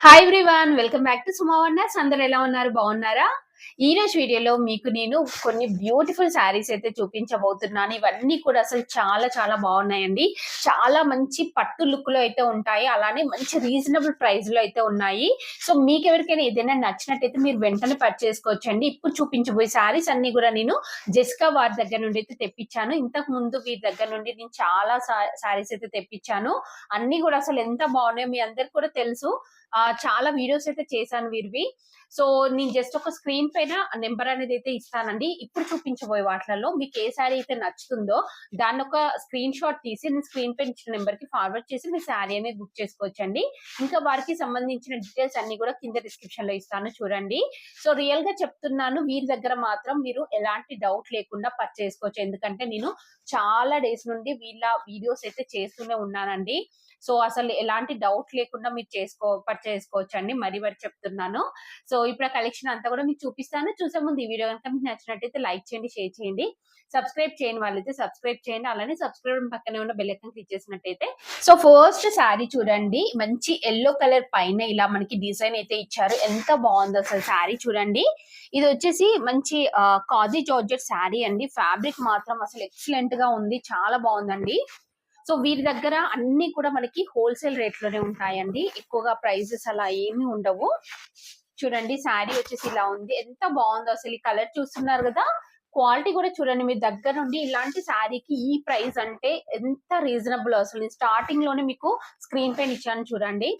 Hi everyone, welcome back to Suma wonders. అందరు ఎలా ఉన్నారు? బాగున్నారా? ఈ రోజు వీడియోలో మీకు నేను కొన్ని బ్యూటిఫుల్ శారీస్ అయితే చూపించబోతున్నాను. ఇవన్నీ కూడా అసలు చాలా చాలా బాగున్నాయండి. చాలా మంచి పట్టు లుక్ లో అయితే ఉంటాయి, అలానే మంచి రీజనబుల్ ప్రైస్ లో అయితే ఉన్నాయి. సో మీకు ఎవరికైనా ఏదైనా నచ్చినట్టయితే మీరు వెంటనే పర్చేస్ చేసుకోవచ్చండి. ఇప్పుడు చూపించబోయే శారీస్ అన్ని కూడా నేను జెస్కా వారి దగ్గర నుండి అయితే తెప్పించాను. ఇంతకు ముందు వీరి దగ్గర నుండి నేను చాలా శారీస్ అయితే తెప్పించాను. అన్ని కూడా అసలు ఎంత బాగున్నాయో మీ అందరికి కూడా తెలుసు. చాలా వీడియోస్ అయితే చేశాను వీరివి. సో నేను జస్ట్ ఒక స్క్రీన్ పైన నెంబర్ అనేది అయితే ఇస్తానండి. ఇప్పుడు చూపించబోయే వాటిలలో మీకు ఏ శారీ అయితే నచ్చుతుందో దాన్ని ఒక స్క్రీన్ షాట్ తీసి నేను స్క్రీన్ పైన ఇచ్చిన నెంబర్ కి ఫార్వర్డ్ చేసి మీ శారీ అనేది బుక్ చేసుకోవచ్చండి. ఇంకా వారికి సంబంధించిన డీటెయిల్స్ అన్ని కూడా కింద డిస్క్రిప్షన్ లో ఇస్తాను, చూడండి. సో రియల్ గా చెప్తున్నాను, వీరి దగ్గర మాత్రం మీరు ఎలాంటి డౌట్ లేకుండా పర్చేస్ చేసుకోవచ్చు. ఎందుకంటే నేను చాలా డేస్ నుండి వీళ్ళ వీడియోస్ అయితే చేస్తూనే ఉన్నానండి. సో అసలు ఎలాంటి డౌట్ లేకుండా మీరు పర్చేస్ చేసుకోవచ్చు అండి. మరీ చెప్తున్నాను. సో ఇప్పుడు ఆ కలెక్షన్ అంతా కూడా మీకు చూపిస్తాను. చూసే ముందు ఈ వీడియో కనుక మీకు నచ్చినట్టయితే లైక్ చేయండి, షేర్ చేయండి. సబ్స్క్రైబ్ చేయని వాళ్ళైతే సబ్స్క్రైబ్ చేయండి. అలానే సబ్స్క్రైబ్ పక్కనే ఉన్న బెల్ ఐకాన్ క్లిక్ చేసినట్టయితే. సో ఫస్ట్ శారీ చూడండి, మంచి ఎల్లో కలర్ పైన ఇలా మనకి డిజైన్ అయితే ఇచ్చారు. ఎంత బాగుందో అసలు శారీ చూడండి. ఇది వచ్చేసి మంచి కాజీ జార్జెట్ శారీ అండి. ఫ్యాబ్రిక్ మాత్రం అసలు ఎక్సలెంట్ గా ఉంది, చాలా బాగుందండి. సో వీరి దగ్గర అన్ని కూడా మనకి హోల్సేల్ రేట్ లోనే ఉంటాయండి. ఎక్కువగా ప్రైజెస్ అలా ఏమీ ఉండవు. చూడండి శారీ వచ్చేసి ఇలా ఉంది, ఎంత బాగుందో అసలు. ఈ కలర్ చూస్తున్నారు కదా, క్వాలిటీ కూడా చూడండి. మీ దగ్గర నుండి ఇలాంటి శారీకి ఈ ప్రైస్ అంటే ఎంత రీజనబుల్. అసలు నేను స్టార్టింగ్ లోనే మీకు స్క్రీన్ పైన ఇచ్చాను చూడండి.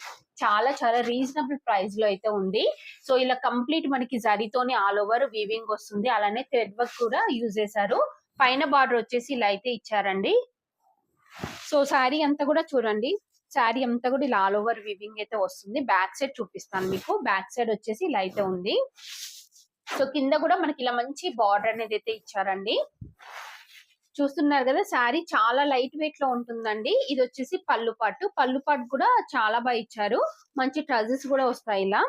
చాలా చాలా రీజనబుల్ ప్రైస్ లో అయితే ఉంది. సో ఇలా కంప్లీట్ మనకి జరీతోని ఆల్ ఓవర్ వీవింగ్ వస్తుంది. అలానే థ్రెడ్ వర్క్ కూడా యూజ్ చేశారు. పైన బార్డర్ వచ్చేసి ఇలా అయితే ఇచ్చారండి. సో శారీ అంతా కూడా చూడండి, శారీ అంతా కూడా ఇలా ఆల్ ఓవర్ వీవింగ్ అయితే వస్తుంది. బ్యాక్ సైడ్ చూపిస్తాను మీకు. బ్యాక్ సైడ్ వచ్చేసి ఇలా అయితే ఉంది. సో కింద కూడా మనకి ఇలా మంచి బార్డర్ అనేది అయితే ఇచ్చారండి. చూస్తున్నారు కదా, శారీ చాలా లైట్ వెయిట్ లో ఉంటుందండి. ఇది వచ్చేసి పళ్ళు పాటు కూడా చాలా బాగా ఇచ్చారు. మంచి ట్రజెస్ కూడా వస్తాయి ఇలా.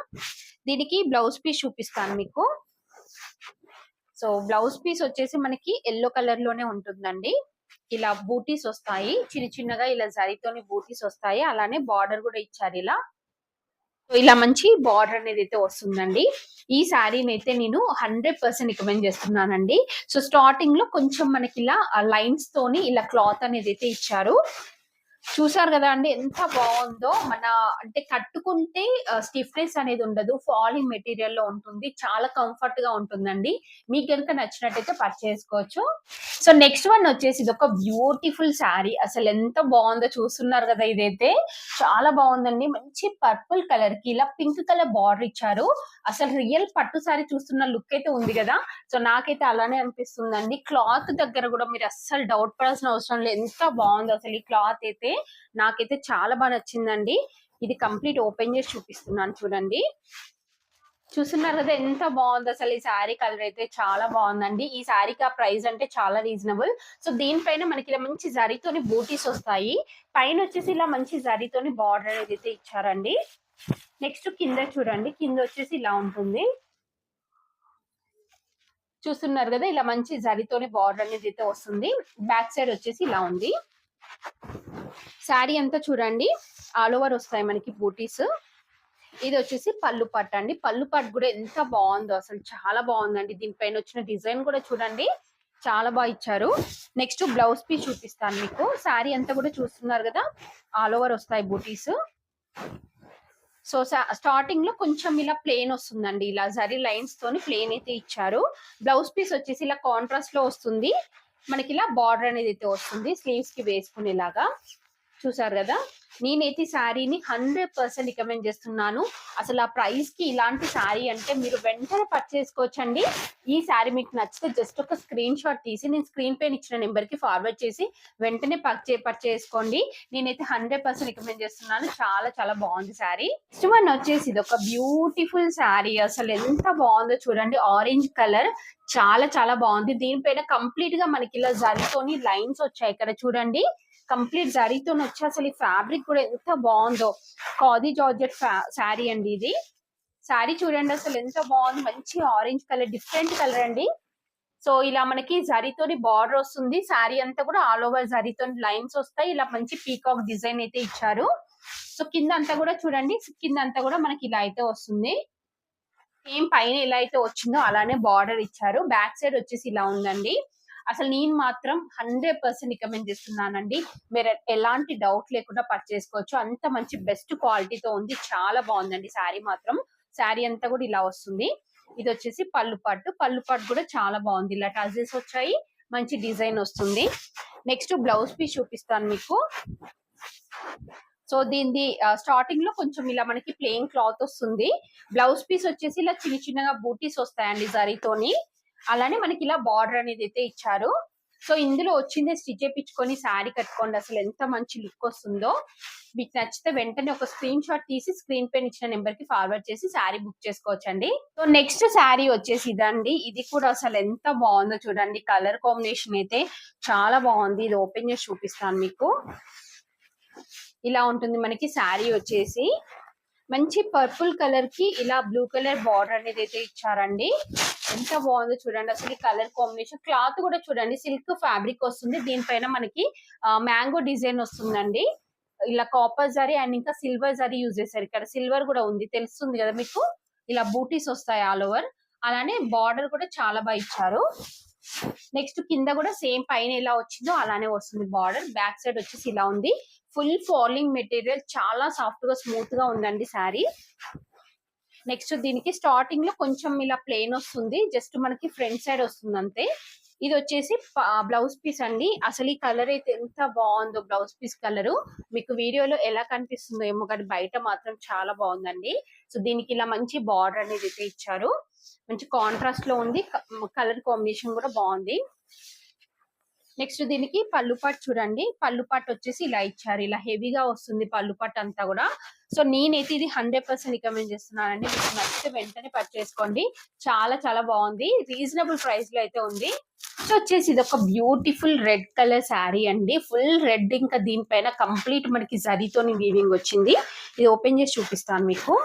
దీనికి బ్లౌజ్ పీస్ చూపిస్తాను మీకు. సో బ్లౌజ్ పీస్ వచ్చేసి మనకి ఎల్లో కలర్ లోనే ఉంటుందండి. ఇలా బూటీస్ వస్తాయి, చిన్న చిన్నగా ఇలా జరీతోని బూటీస్ వస్తాయి. అలానే బార్డర్ కూడా ఇచ్చారు ఇలా. ఇలా మంచి బార్డర్ అనేది అయితే వస్తుందండి. ఈ శారీని అయితే నేను 100% రికమెండ్ చేస్తున్నానండి. సో స్టార్టింగ్ లో కొంచెం మనకి ఇలా లైన్స్ తోని ఇలా క్లాత్ అనేది అయితే ఇచ్చారు. చూసారు కదా అండి, ఎంత బాగుందో. మన అంటే కట్టుకుంటే స్టిఫ్నెస్ అనేది ఉండదు, ఫాలింగ్ మెటీరియల్ లో ఉంటుంది. చాలా కంఫర్ట్ గా ఉంటుందండి. మీకు కనుక నచ్చినట్టయితే పర్చేస్ చేసుకోవచ్చు. సో నెక్స్ట్ వన్ వచ్చేసి ఇది ఒక బ్యూటిఫుల్ శారీ. అసలు ఎంత బాగుందో చూస్తున్నారు కదా, ఇదైతే చాలా బాగుందండి. మంచి పర్పుల్ కలర్ కి ఇలా పింక్ కలర్ బార్డర్ ఇచ్చారు. అసలు రియల్ పట్టు శారీ చూస్తున్న లుక్ అయితే ఉంది కదా. సో నాకైతే అలానే అనిపిస్తుందండి. క్లాత్ దగ్గర కూడా మీరు అస్సలు డౌట్ పడాల్సిన అవసరం లేదు, ఎంత బాగుందో అసలు. ఈ క్లాత్ అయితే నాకైతే చాలా బాగా నచ్చిందండి. ఇది కంప్లీట్ ఓపెన్ చేసి చూపిస్తున్నాను చూడండి. చూస్తున్నారు కదా ఎంత బాగుంది అసలు. ఈ శారీ కలర్ అయితే చాలా బాగుందండి. ఈ శారీకి ఆ ప్రైస్ అంటే చాలా రీజనబుల్. సో దీనిపైన మనకి ఇలా మంచి జరీతోని బూటీస్ వస్తాయి. పైన వచ్చేసి ఇలా మంచి జరీతోని బార్డర్ అనేది అయితే ఇచ్చారండి. నెక్స్ట్ కింద చూడండి, కింద వచ్చేసి ఇలా ఉంటుంది. చూస్తున్నారు కదా, ఇలా మంచి జరీతోని బార్డర్ అనేది అయితే వస్తుంది. బ్యాక్ సైడ్ వచ్చేసి ఇలా ఉంది. శారీ అంతా చూడండి ఆల్ ఓవర్ వస్తాయి మనకి బూటీస్. ఇది వచ్చేసి పళ్ళు పట్టు అండి. పళ్ళు పట్టు కూడా ఎంత బాగుందో అసలు, చాలా బాగుందండి. దీనిపైన వచ్చిన డిజైన్ కూడా చూడండి, చాలా బాగా ఇచ్చారు. నెక్స్ట్ బ్లౌజ్ పీస్ చూపిస్తాను మీకు. శారీ అంతా కూడా చూస్తున్నారు కదా, ఆల్ ఓవర్ వస్తాయి బూటీస్. సో స్టార్టింగ్ లో కొంచెం ఇలా ప్లేన్ వస్తుందండి, ఇలా జరీ లైన్స్ తోని ప్లేన్ అయితే ఇచ్చారు. బ్లౌజ్ పీస్ వచ్చేసి ఇలా కాంట్రాస్ట్ లో వస్తుంది. మనకి ఇలా బార్డర్ అనేది అయితే వస్తుంది స్లీవ్స్ కి వేసుకునేలాగా. చూసారు కదా, నేనైతే శారీని 100% రికమెండ్ చేస్తున్నాను. అసలు ఆ ప్రైస్ కి ఇలాంటి శారీ అంటే మీరు వెంటనే పర్చేస్ చేసుకోవచ్చండి. ఈ శారీ మీకు నచ్చితే జస్ట్ ఒక స్క్రీన్ షాట్ తీసి నేను స్క్రీన్ పైన ఇచ్చిన నెంబర్ కి ఫార్వర్డ్ చేసి వెంటనే పర్చేస్ చేసుకోండి. నేనైతే 100% రికమెండ్ చేస్తున్నాను. చాలా చాలా బాగుంది శారీ. నెక్స్ట్ వన్ వచ్చేసి ఇది ఒక బ్యూటిఫుల్ శారీ. అసలు ఎంత బాగుందో చూడండి, ఆరెంజ్ కలర్, చాలా చాలా బాగుంది. దీనిపైన కంప్లీట్ గా మనకి ఇలా జరీతోని లైన్స్ వచ్చాయి ఇక్కడ చూడండి. కంప్లీట్ జరీతో వచ్చి అసలు ఈ ఫ్యాబ్రిక్ కూడా ఎంత బాగుందో. కాదీ జార్జెట్ శారీ అండి ఇది. శారీ చూడండి అసలు ఎంత బాగుంది, మంచి ఆరెంజ్ కలర్, డిఫరెంట్ కలర్ అండి. సో ఇలా మనకి జరీతోని బార్డర్ వస్తుంది. శారీ అంతా కూడా ఆల్ ఓవర్ జరీతోని లైన్స్ వస్తాయి. ఇలా మంచి పీకాక్ డిజైన్ అయితే ఇచ్చారు. సో కింద అంతా కూడా చూడండి, కింద అంతా కూడా మనకి ఇలా అయితే వస్తుంది. సేమ్ పైన ఎలా అయితే వచ్చిందో అలానే బార్డర్ ఇచ్చారు. బ్యాక్ సైడ్ వచ్చేసి ఇలా ఉందండి. అసలు నేను మాత్రం 100% రికమెండ్ చేస్తున్నానండి. మీరు ఎలాంటి డౌట్ లేకుండా పర్చేసుకోవచ్చు. అంత మంచి బెస్ట్ క్వాలిటీతో ఉంది. చాలా బాగుందండి శారీ మాత్రం. శారీ అంతా కూడా ఇలా వస్తుంది. ఇది వచ్చేసి పళ్ళు పట్టు కూడా చాలా బాగుంది. ఇలా టజల్స్ వచ్చాయి, మంచి డిజైన్ వస్తుంది. నెక్స్ట్ బ్లౌజ్ పీస్ చూపిస్తాను మీకు. సో దీనిది స్టార్టింగ్ లో కొంచెం ఇలా మనకి ప్లెయిన్ క్లాత్ వస్తుంది. బ్లౌజ్ పీస్ వచ్చేసి ఇలా చిన్న చిన్నగా బూటీస్ వస్తాయండి జరీతోని. అలానే మనకి ఇలా బార్డర్ అనేది అయితే ఇచ్చారు. సో ఇందులో వచ్చింది స్టిచ్ చేయించుకొని శారీ కట్టుకోండి. అసలు ఎంత మంచి లుక్ వస్తుందో. మీకు నచ్చితే వెంటనే ఒక స్క్రీన్ షాట్ తీసి స్క్రీన్ పైన ఇచ్చిన నెంబర్ కి ఫార్వర్డ్ చేసి శారీ బుక్ చేసుకోవచ్చండి. సో నెక్స్ట్ శారీ వచ్చేసి ఇదండి. ఇది కూడా అసలు ఎంత బాగుందో చూడండి. కలర్ కాంబినేషన్ అయితే చాలా బాగుంది. ఇది ఓపెన్ చేసి చూపిస్తాను మీకు. ఇలా ఉంటుంది మనకి శారీ వచ్చేసి. మంచి పర్పుల్ కలర్ కి ఇలా బ్లూ కలర్ బార్డర్ అనేది అయితే ఇచ్చారండి. ఎంత బాగుందో చూడండి. అసలు ఈ కలర్ కాంబినేషన్, క్లాత్ కూడా చూడండి సిల్క్ ఫ్యాబ్రిక్ వస్తుంది. దీనిపైన మనకి మ్యాంగో డిజైన్ వస్తుందండి. ఇలా కాపర్ జరీ అండ్ ఇంకా సిల్వర్ జరీ యూజ్ చేశారు. ఇక్కడ సిల్వర్ కూడా ఉంది, తెలుస్తుంది కదా మీకు. ఇలా బూటీస్ వస్తాయి ఆల్ ఓవర్. అలానే బార్డర్ కూడా చాలా బాగా ఇచ్చారు. నెక్స్ట్ కింద కూడా సేమ్ పైన ఎలా వచ్చిందో అలానే వస్తుంది బార్డర్. బ్యాక్ సైడ్ వచ్చేసి ఇలా ఉంది. ఫుల్ ఫాలింగ్ మెటీరియల్, చాలా సాఫ్ట్ గా స్మూత్ గా ఉందండి శారీ. నెక్స్ట్ దీనికి స్టార్టింగ్ లో కొంచెం ఇలా ప్లెయిన్ వస్తుంది, జస్ట్ మనకి ఫ్రంట్ సైడ్ వస్తుంది అంతే. ఇది వచ్చేసి బ్లౌజ్ పీస్ అండి. అసలు ఈ కలర్ అయితే ఎంత బాగుందో. బ్లౌజ్ పీస్ కలర్ మీకు వీడియోలో ఎలా కనిపిస్తుందో ఏమో కానీ బయట మాత్రం చాలా బాగుందండి. సో దీనికి ఇలా మంచి బార్డర్ అనేది అయితే ఇచ్చారు. మంచి కాంట్రాస్ట్ లో ఉంది. కలర్ కాంబినేషన్ కూడా బాగుంది. నెక్స్ట్ దీనికి పళ్ళు పట్టు చూడండి. పళ్ళు పట్టు వచ్చేసి ఇలా ఇచ్చారు. ఇలా హెవీగా వస్తుంది పళ్ళు పట్టు అంతా కూడా. సో నేనైతే ఇది 100% రికమెండ్ చేస్తున్నానండి. మీకు నచ్చితే వెంటనే పర్చేసుకోండి. చాలా చాలా బాగుంది. రీజనబుల్ ప్రైస్ లో అయితే ఉంది. సో వచ్చేసి ఇది ఒక బ్యూటిఫుల్ రెడ్ కలర్ శారీ అండి. ఫుల్ రెడ్, ఇంకా దీనిపైన కంప్లీట్ మనకి జరీతోని వీవింగ్ వచ్చింది. ఇది ఓపెన్ చేసి చూపిస్తాను మీకు.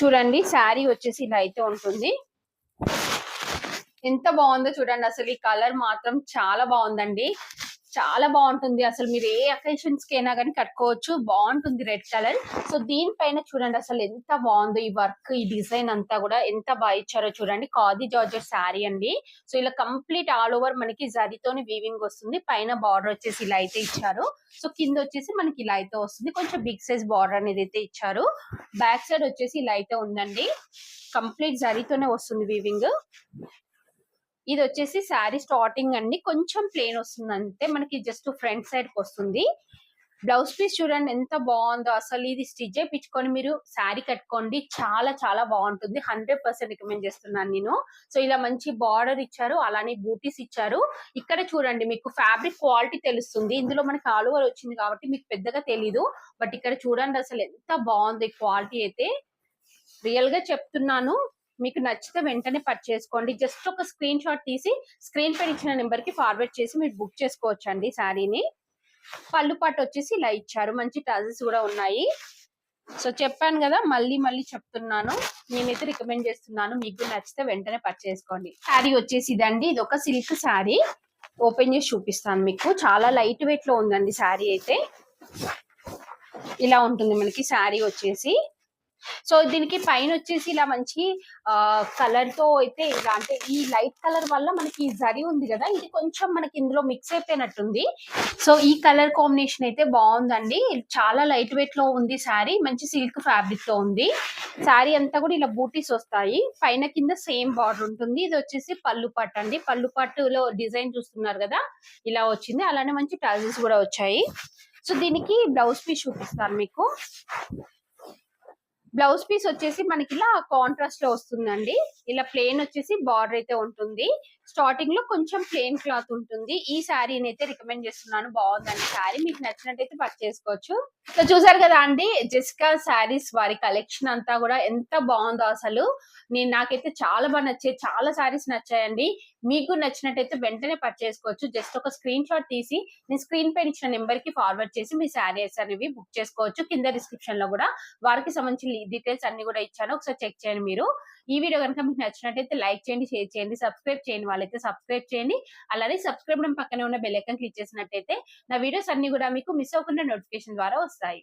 చూడండి శారీ వచ్చేసి ఇలా అయితే ఉంటుంది. ఎంత బాగుందో చూడండి. అసలు ఈ కలర్ మాత్రం చాలా బాగుందండి. చాలా బాగుంటుంది. అసలు మీరు ఏ అకేషన్స్ కి అయినా కానీ కట్టుకోవచ్చు. బాగుంటుంది రెడ్ కలర్. సో దీనిపైన చూడండి అసలు ఎంత బాగుందో. ఈ వర్క్, ఈ డిజైన్ అంతా కూడా ఎంత బాగా ఇచ్చారో చూడండి. ఖాదీ జార్జెట్ శారీ అండి. సో ఇలా కంప్లీట్ ఆల్ ఓవర్ మనకి జరీతోని వీవింగ్ వస్తుంది. పైన బార్డర్ వచ్చేసి ఇలా అయితే ఇచ్చారు. సో కింద వచ్చేసి మనకి ఇలా అయితే వస్తుంది. కొంచెం బిగ్ సైజ్ బార్డర్ అనేది అయితే ఇచ్చారు. బ్యాక్ సైడ్ వచ్చేసి ఇలా అయితే ఉందండి. కంప్లీట్ జరీతోనే వస్తుంది వీవింగ్. ఇది వచ్చేసి శారీ స్టార్టింగ్ అండి. కొంచెం ప్లేన్ వస్తుంది అంతే, మనకి జస్ట్ ఫ్రంట్ సైడ్ కి వస్తుంది. బ్లౌజ్ పీస్ చూడండి ఎంత బాగుందో. అసలు ఇది స్టిచ్ చేయించుకొని మీరు శారీ కట్టుకోండి. చాలా చాలా బాగుంటుంది. 100% రికమెండ్ చేస్తున్నాను నేను. సో ఇలా మంచి బార్డర్ ఇచ్చారు, అలానే బూటీస్ ఇచ్చారు. ఇక్కడ చూడండి మీకు ఫ్యాబ్రిక్ క్వాలిటీ తెలుస్తుంది. ఇందులో మనకి ఆల్ ఓవర్ వచ్చింది కాబట్టి మీకు పెద్దగా తెలీదు. బట్ ఇక్కడ చూడండి అసలు ఎంత బాగుంది క్వాలిటీ అయితే. రియల్ గా చెప్తున్నాను. మీకు నచ్చితే వెంటనే పర్చేసుకోండి. జస్ట్ ఒక స్క్రీన్ షాట్ తీసి స్క్రీన్ పైన ఇచ్చిన నెంబర్ కి ఫార్వర్డ్ చేసి మీరు బుక్ చేసుకోవచ్చండి శారీని. పళ్ళు పాటు వచ్చేసి ఇలా ఇచ్చారు. మంచి టజల్స్ కూడా ఉన్నాయి. సో చెప్పాను కదా, మళ్ళీ మళ్ళీ చెప్తున్నాను. నేనైతే రికమెండ్ చేస్తున్నాను. మీకు నచ్చితే వెంటనే పర్చేసుకోండి. శారీ వచ్చేసి ఇదండి. ఇది ఒక సిల్క్ శారీ. ఓపెన్ చేసి చూపిస్తాను మీకు. చాలా లైట్ వెయిట్ లో ఉందండి శారీ అయితే. ఇలా ఉంటుంది మనకి శారీ వచ్చేసి. సో దీనికి పైన వచ్చేసి ఇలా మంచి కలర్ తో అయితే ఇలా, అంటే ఈ లైట్ కలర్ వల్ల మనకి జరీ ఉంది కదా, ఇది కొంచెం మనకి ఇందులో మిక్స్ అయిపోయినట్టుంది. సో ఈ కలర్ కాంబినేషన్ అయితే బాగుందండి. చాలా లైట్ వెయిట్ లో ఉంది శారీ. మంచి సిల్క్ ఫ్యాబ్రిక్ లో ఉంది. శారీ అంతా కూడా ఇలా బూటీస్ వస్తాయి. పైన కింద సేమ్ బార్డర్ ఉంటుంది. ఇది వచ్చేసి పళ్ళు పట్టు అండి. పళ్ళు పట్టులో డిజైన్ చూస్తున్నారు కదా, ఇలా వచ్చింది. అలానే మంచి టజల్స్ కూడా వచ్చాయి. సో దీనికి బ్లౌజ్ పీస్ చూపిస్తాను మీకు. బ్లౌజ్ పీస్ వచ్చేసి మనకి ఇలా కాంట్రాస్ట్ లో వస్తుందండి. ఇలా ప్లేన్ వచ్చేసి బార్డర్ అయితే ఉంటుంది. స్టార్టింగ్ లో కొంచెం ప్లేన్ క్లాత్ ఉంటుంది. ఈ శారీని అయితే రికమెండ్ చేస్తున్నాను. బాగుందండి శారీ. మీకు నచ్చినట్టయితే పర్చేసుకోవచ్చు. సో చూసారు కదా అండి, జెసికా శారీస్ వారి కలెక్షన్ అంతా కూడా ఎంత బాగుందో అసలు. నాకైతే చాలా బాగా నచ్చాయి. చాలా శారీస్ నచ్చాయండి. మీకు నచ్చినట్టయితే వెంటనే పర్చేసుకోవచ్చు. జస్ట్ ఒక స్క్రీన్ షాట్ తీసి నేను స్క్రీన్ పైన ఇచ్చిన నెంబర్ కి ఫార్వర్డ్ చేసి మీ శారీస్ అనేవి బుక్ చేసుకోవచ్చు. కింద డిస్క్రిప్షన్ లో కూడా వారికి సంబంధించిన డీటెయిల్స్ అన్ని కూడా ఇచ్చాను. ఒకసారి చెక్ చేయండి మీరు. ఈ వీడియో కనుక మీకు నచ్చినట్టయితే లైక్ చేయండి, షేర్ చేయండి, సబ్స్క్రైబ్ చేయండి. వాళ్ళైతే సబ్స్క్రైబ్ చేయండి. అలానే సబ్స్క్రైబ్ పక్కనే ఉన్న బెల్ ఐకాన్ క్లిక్ చేసినట్టయితే నా వీడియోస్ అన్ని కూడా మీకు మిస్ అవ్వకుండా నోటిఫికేషన్ ద్వారా వస్తాయి.